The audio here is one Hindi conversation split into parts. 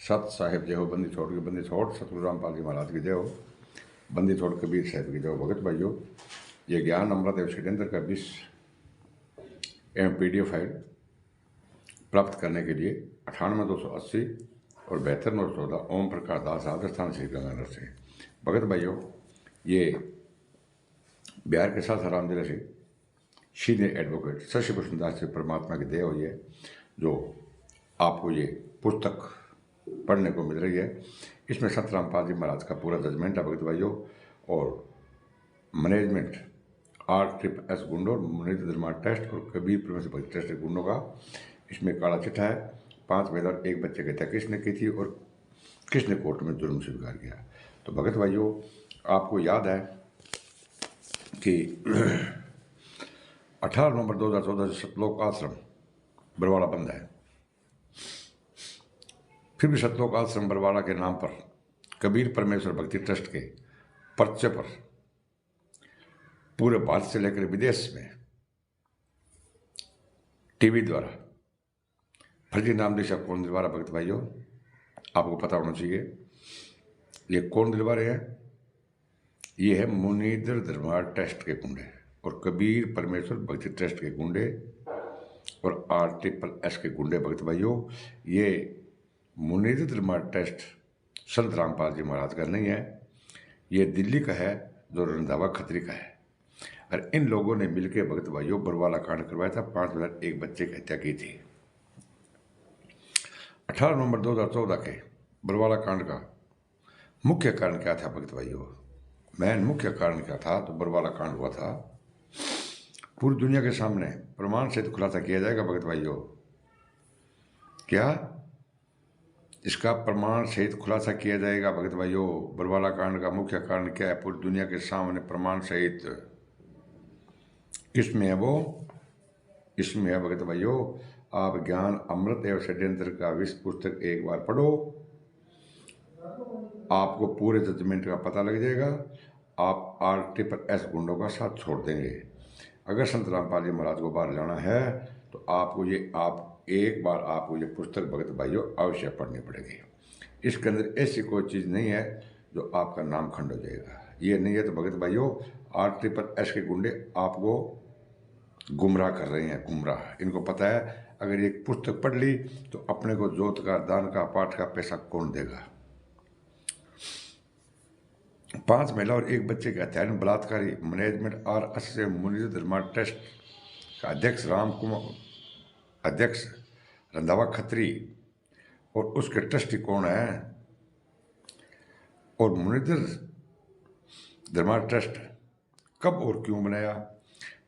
सत साहिब जय हो, बंदी छोड़ के बंदी छोड़, सतगुरु रामपाल जी महाराज की जय हो, बंदी छोड़ कबीर साहब की जय हो। भगत भाइयों, ये ज्ञान अमृत एवं षड्यंत्र का 20 PDF फाइल प्राप्त करने के लिए 98-280 और 72-914 ओम प्रकाश दास राजस्थान श्री गंगानगर से। भगत भाइयों, ये बिहार के सासाराम जिले से सीनियर एडवोकेट शशि भूषण दास से परमात्मा की दया हुई है, जो आपको ये पुस्तक पढ़ने को मिल रही है। इसमें संत रामपाल जी महाराज का पूरा जजमेंट है भगत भाइयों, और मैनेजमेंट RSS गुंडों, मुनीन्द्र धर्मा टेस्ट और कबीर परमेश्वर भक्ति टेस्ट के गुंडों का इसमें काला चिट्ठा है। 5 वेद और 1 बच्चे की हत्या किसने की थी और किसने कोर्ट में जुर्म स्वीकार किया। तो भगत भाइयों, आपको याद है कि 18 नवंबर 2014 से सतलोक आश्रम बरवाड़ा बंद है। फिर भी सतलोक आश्रम बरवाड़ा के नाम पर कबीर परमेश्वर भक्ति ट्रस्ट के पर्चे पर पूरे भारत से लेकर विदेश में टीवी द्वारा फर्जी नाम दिशा कौन दिलवा रहा। भगत भाइयों, आपको पता होना चाहिए ये कौन दिलवा रहे हैं। ये है मुनीन्द्र धर्मा ट्रस्ट के गुंडे और कबीर परमेश्वर भक्ति ट्रस्ट के गुंडे और RSS के गुंडे। भगत भाइयों, ये मुनीन्द्र धर्मा ट्रस्ट संत रामपाल जी महाराज का नहीं है, ये दिल्ली का है, जो रंधावा खत्री का है। और इन लोगों ने मिलकर भगत भाइयों बरवाला कांड करवाया था। 5 वेद 1 बच्चे की हत्या की थी। 18 नवंबर 2014 के बरवाला कांड का मुख्य कारण क्या था भगत भाइयों? मुख्य कारण क्या था? तो बरवाला कांड हुआ था, पूरी दुनिया के सामने प्रमाण से तो खुलासा किया जाएगा भगत भाइयों। क्या इसका प्रमाण सहित खुलासा किया जाएगा भगत भाइयों? बरवाला कांड का मुख्य कारण क्या है? पूरी दुनिया के सामने प्रमाण सहित किसमें है वो? इसमें है भगत भाइयों। आप ज्ञान अमृत एवं षड्यंत्र का 20 पुस्तक एक बार पढ़ो, आपको पूरे जजमेंट का पता लग जाएगा। आप RSS गुंडों का साथ छोड़ देंगे। अगर संत रामपाल जी महाराज को बाहर जाना है तो आपको एक बार आपको ये पुस्तक भगत भाइयों अवश्य पढ़नी पड़ेगी। इसके अंदर ऐसी कोई चीज़ नहीं है जो आपका नाम खंड हो जाएगा। ये नहीं है तो भगत भाइयों, RSS के गुंडे आपको गुमराह कर रहे हैं, गुमराह। इनको पता है अगर ये पुस्तक पढ़ ली तो अपने को जोत का, दान का, पाठ का पैसा कौन देगा। 5 महिला और 1 बच्चे के हत्या में बलात्कारी मैनेजमेंट RSS से मुनीन्द्र धर्मा ट्रस्ट का अध्यक्ष रंधावा खत्री और उसके ट्रस्टी कौन है? और मुनीन्द्र धर्मा ट्रस्ट कब और क्यों बनाया?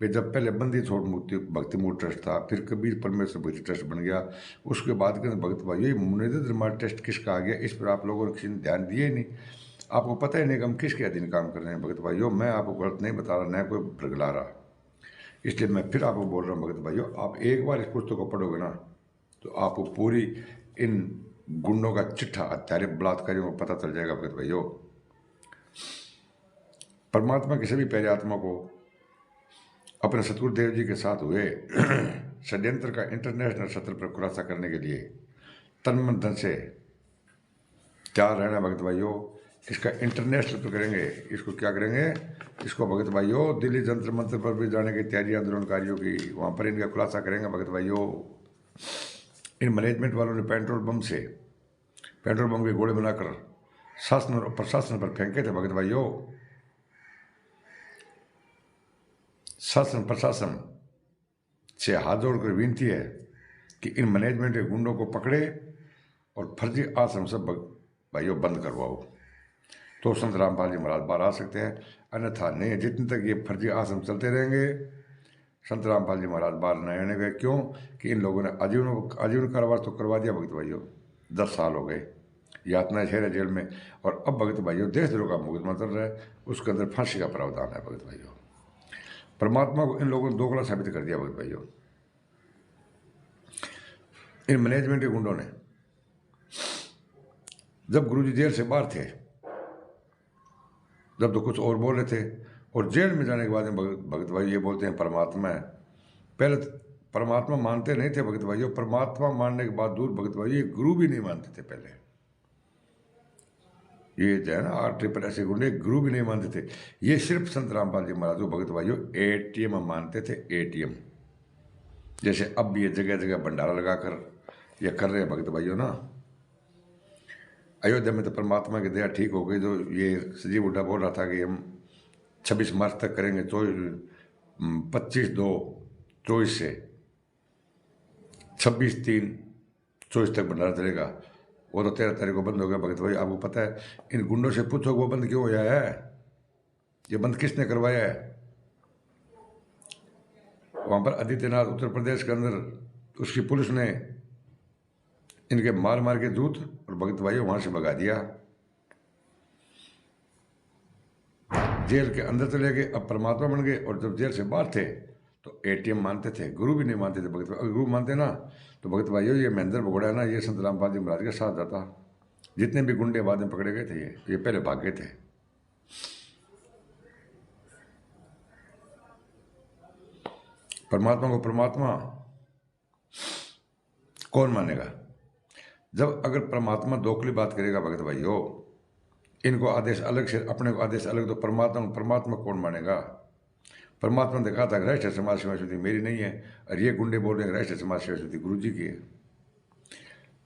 वे जब पहले बंदी छोड़ भक्ति मूल ट्रस्ट था, फिर कबीर परमेश्वर भक्ति ट्रस्ट बन गया, उसके बाद के भगत भाइयों मुनीन्द्र धर्मा ट्रस्ट किसका आ गया? इस पर आप लोगों ने किसी ने ध्यान दिए ही नहीं। आपको पता ही नहीं कि हम किसके अधीन काम कर रहे हैं भगत भाइयों। मैं आपको गलत नहीं बता रहा, न कोई भड़गला रहा, इसलिए मैं फिर आपको बोल रहा हूँ भगत भाइयों, आप एक बार इस पुस्तक को पढ़ोगे ना तो आपको पूरी इन गुंडों का चिट्ठा, हत्यारे, बलात्कारियों को पता चल जाएगा भगत भाइयों। परमात्मा के सभी प्यारे आत्मा को अपने सतगुरुदेव जी के साथ हुए षड्यंत्र का इंटरनेशनल सत्र पर खुलासा करने के लिए तन मन धन से तैयार रहना भगत भाइयों। इसका इंटरनेशनल पर करेंगे। इसको क्या करेंगे? इसको भगत भाइयों दिल्ली जंतर मंत्र पर भी जाने की तैयारी आंदोलनकारियों की, वहाँ पर इनका खुलासा करेंगे भगत भाइयों। इन मैनेजमेंट वालों ने पेट्रोल बम के गोले बनाकर शासन और प्रशासन पर फेंके थे भगत भाइयों। शासन प्रशासन से हाथ जोड़कर विनती है कि इन मैनेजमेंट के गुंडों को पकड़े और फर्जी आश्रम सब भाइयों बंद करवाओ, तो संत रामपाल जी महाराज बाहर आ सकते हैं। अन्यथा नहीं, जितने तक ये फर्जी आश्रम चलते रहेंगे संत रामपाल जी महाराज बाहर नहीं आने गए। क्यों कि इन लोगों ने आजीवन कारावास तो करवा दिया भगत भाइयों। 10 साल हो गए, यातना झेल है जेल में, और अब भगत भाइयों देशद्रोह का मुकदमा चल रहा है, उसके अंदर फांसी का प्रावधान है भगत भाइयों। परमात्मा को इन लोगों ने दोगला साबित कर दिया भगत भाइयों। इन मैनेजमेंट के गुंडों ने जब गुरुजी जेल से बाहर थे, जब तो कुछ और बोल रहे थे, और जेल में जाने के बाद भगत भाई ये बोलते हैं परमात्मा है। पहले परमात्मा मानते नहीं थे भगत भाइयों। परमात्मा मानने के बाद दूर भगत भाई ये गुरु भी नहीं मानते थे पहले। ये जो है ना आर्टरी पर ऐसे गुंडे गुरु भी नहीं मानते थे। ये सिर्फ संत रामपाल जी महाराज को भगत भाइयों एटीएम मानते थे, एटीएम। जैसे अब भी ये जगह जगह भंडारा लगाकर ये कर रहे हैं भगत भाइयों ना। अयोध्या में तो परमात्मा की दया ठीक हो गई। जो ये सजीव बुड्ढा बोल रहा था कि हम 26 मार्च तक करेंगे, 25/2/24 से 26/3/24 तक भंडारा चलेगा। वो तो 13 तारीख को बंद हो गया भगत भाई। आपको पता है इन गुंडों से पूछो वो बंद क्यों होया है, ये बंद किसने करवाया है। वहां पर आदित्यनाथ उत्तर प्रदेश के अंदर उसकी पुलिस ने इनके मार मार के दूत और भगत भाइयों वहां से भगा दिया, जेल के अंदर चले गए, अब परमात्मा बन गए। और जब जेल से बाहर थे तो एटीएम मानते थे, गुरु भी नहीं मानते थे भगत भाई। अगर गुरु मानते ना तो भगत भाइयों ये महेंद्र भगोड़ा है ना, ये संत रामपाल जी महाराज के साथ जाता। जितने भी गुंडे बाद में पकड़े गए थे ये पहले भाग गए थे। परमात्मा को परमात्मा कौन मानेगा। जब अगर परमात्मा दोखली बात करेगा भगत भाइयों, इनको आदेश अलग से, अपने को आदेश अलग, तो परमात्मा कौन मानेगा। परमात्मा ने देखा था कि राष्ट्रीय समाज सेवा समिति मेरी नहीं है, और ये गुंडे बोल रहे हैं राष्ट्रीय समाज सेवा समिति गुरु जी की है।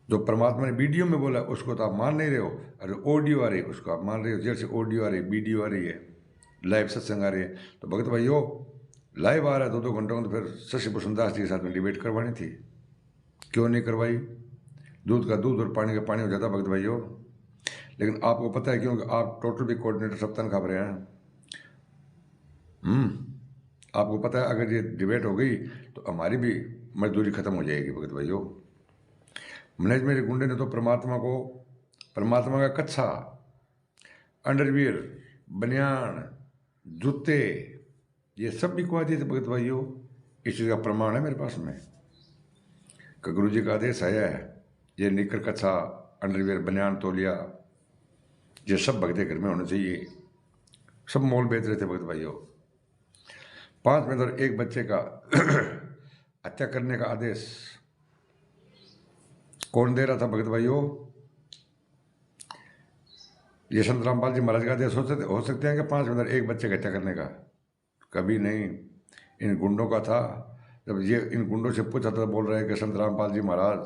जो परमात्मा ने वीडियो में बोला उसको तो आप मान नहीं रहे हो, अरे ऑडियो आ रही है उसको आप मान रहे हो। जेल से ऑडियो आ रही है, वीडियो आ रही है, लाइव सत्संग आ रही है। तो भगत भाइयों लाइव आ रहा है 2-2 घंटों में, तो फिर शशि भूषण दास जी के साथ में डिबेट करवानी थी, क्यों नहीं करवाई। दूध का दूध और पानी का पानी हो जाता भगत भाइयों। लेकिन आपको पता है क्योंकि आप टोटल भी कोऑर्डिनेटर सब तनख्वाह भरे हैं। आपको पता है अगर ये डिबेट हो गई तो हमारी भी मजदूरी खत्म हो जाएगी भगत भाइयों। मेरे गुंडे ने तो परमात्मा का कच्छा, अंडरवियर, बनियान, जूते ये सब भी खुआ दिए थे भगत भाइयों। इस चीज़ का प्रमाण है मेरे पास में कि गुरु जी का आदेश आया है। ये निकर, कच्छा, अंडरवियर, बनियान, तौलिया ये सब भगत घर में होने चाहिए। सब मोल बेच रहे थे भगत भाइयों। 5 में तो एक बच्चे का हत्या करने का आदेश कौन दे रहा था भगत भाइयों। ये संत रामपाल जी महाराज का आदेश हो सकते हैं कि 5 में एक बच्चे का हत्या करने का, कभी नहीं। इन गुंडों का था। जब ये इन गुंडों से पूछा तो बोल रहे हैं कि संत रामपाल जी महाराज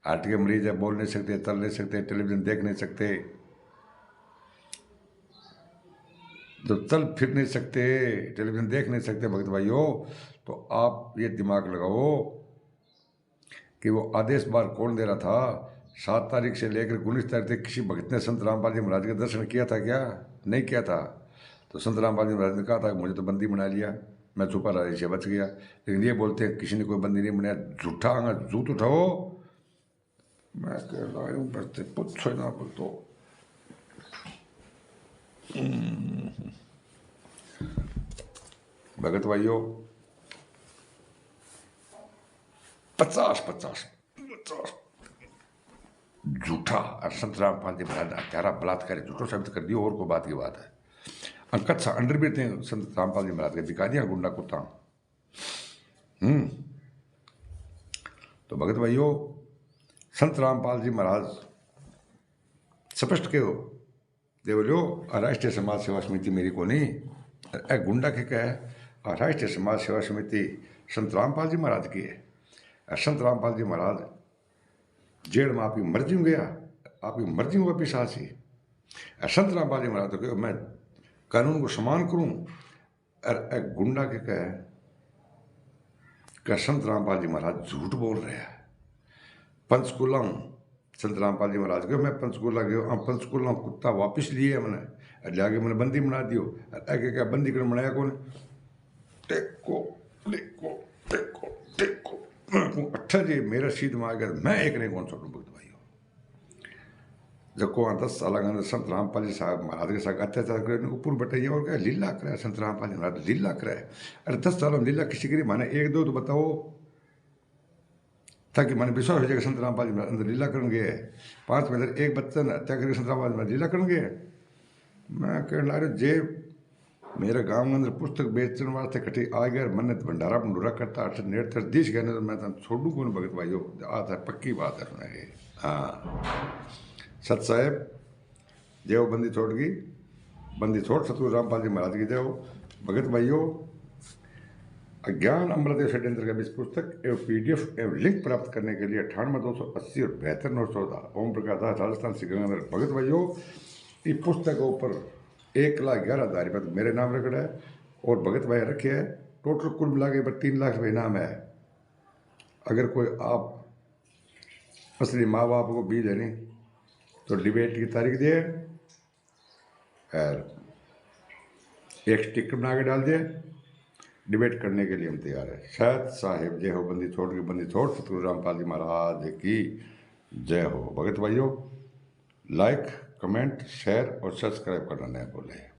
हार्ट के मरीज है, बोल नहीं सकते, चल नहीं सकते, टेलीविजन देख नहीं सकते, जब चल फिर नहीं सकते, टेलीविजन देख नहीं सकते भगत भाइयों, तो आप ये दिमाग लगाओ कि वो आदेश बार कौन दे रहा था। 7 तारीख से लेकर 19 तारीख तक किसी भगत ने संत रामपाल जी महाराज का दर्शन किया था क्या? नहीं किया था। तो संत रामपाल जी महाराज ने कहा था कि मुझे तो बंदी बना लिया, मैं छुपा रहा से बच गया। लेकिन ये बोलते हैं किसी ने कोई बंदी नहीं बनाया। झूठा आंगा जूत उठाओ। मैं कह रहा हूँ बचते पूछो ना तो भगत भाइयों 50 झूठा और संत रामपाल जी महाराज हत्यारा बलात्कारी झूठो शब्द कर दियो, और को बात की बात है। कच्छा अंडर भी थे संत रामपाल जी महाराज के, दिखा दिया गुंडा कुत्ता। तो भगत भाइयों संत रामपाल जी महाराज स्पष्ट के हो दे बोलो राष्ट्रीय समाज सेवा समिति मेरी को नहीं, गुंडा के कहे राष्ट्रीय समाज सेवा समिति संत रामपाल जी महाराज की है। संत रामपाल जी महाराज जेल में आपकी मर्जी में गया, आपकी मर्जी में वापिस आसी। संत रामपाल जी महाराज तो कहो मैं कानून को सम्मान करूं, और गुंडा के कहे संत रामपाल जी महाराज झूठ बोल रहे हैं। पंचकुला संत रामपाल जी महाराज गयो, मैं पंचकुला गयो, पंचकुला कुत्ता वापिस लिए मैंने, जाके मैंने बंदी बना दियो। आगे क्या बंदी कर बनाया कौन? टेको टेको टेको टेको 8 जी मेरा सीध में आ गया, मैं एक नहीं कौन छोड़ू भगत भाइयों। जब को 10 साल का संत रामपाल जी साहब महाराज के साथ अत्याचार करे उनको पूर्व बताइए, और क्या लीला करे संत रामपाल जी महाराज, लीला करे। अरे 10 सालों में लीला किसी करी माने 1-2 तो बताओ, ताकि मैंने विश्वास हो जाएगा संत रामपाल जी महाराज अंदर लीला करेंगे। 5 में एक बच्चा ने हत्या करके संत रामपाल जी महाराज लीला करेंगे। मैं कहना अरे जे मेरे गांव में अंदर पुस्तक बेचने वास्ते कटी आ गया, मन भंडारा भंडूरा करता 8 दिश गए तो मैं छोड़ू कौन भगत भाइयों। आता है पक्की बात है सुना है। हाँ सत साहेब जय हो बंदी छोड़ की, बंदी छोड़ सतगुरु रामपाल जी महाराज की जय हो। भगत भाइयों, ज्ञान अमृत षड्यंत्र का इस पुस्तक एवं PDF एवं लिंक प्राप्त करने के लिए 98 280 और 72 914 ओम प्रकाश दास राजस्थान श्री गंगानगर। भगत भाइयों, इस पुस्तक के ऊपर 1,11,000 रुपये मेरे नाम रखा है और भगत भाई रखे है। टोटल कुल मिला के 3 लाख रुपये इनाम है। अगर कोई आप असली माँ बाप को बीज है नहीं तो डिबेट की तारीख दिए और एक स्टिकर बना के डाल दिए, डिबेट करने के लिए हम तैयार है। शायद साहिब जय हो बंदी छोड़ के, बंदी छोड़ सतगुरु रामपाल जी महाराज की जय हो। भगत भाइयों, लाइक कमेंट शेयर और सब्सक्राइब करना नहीं भूलें।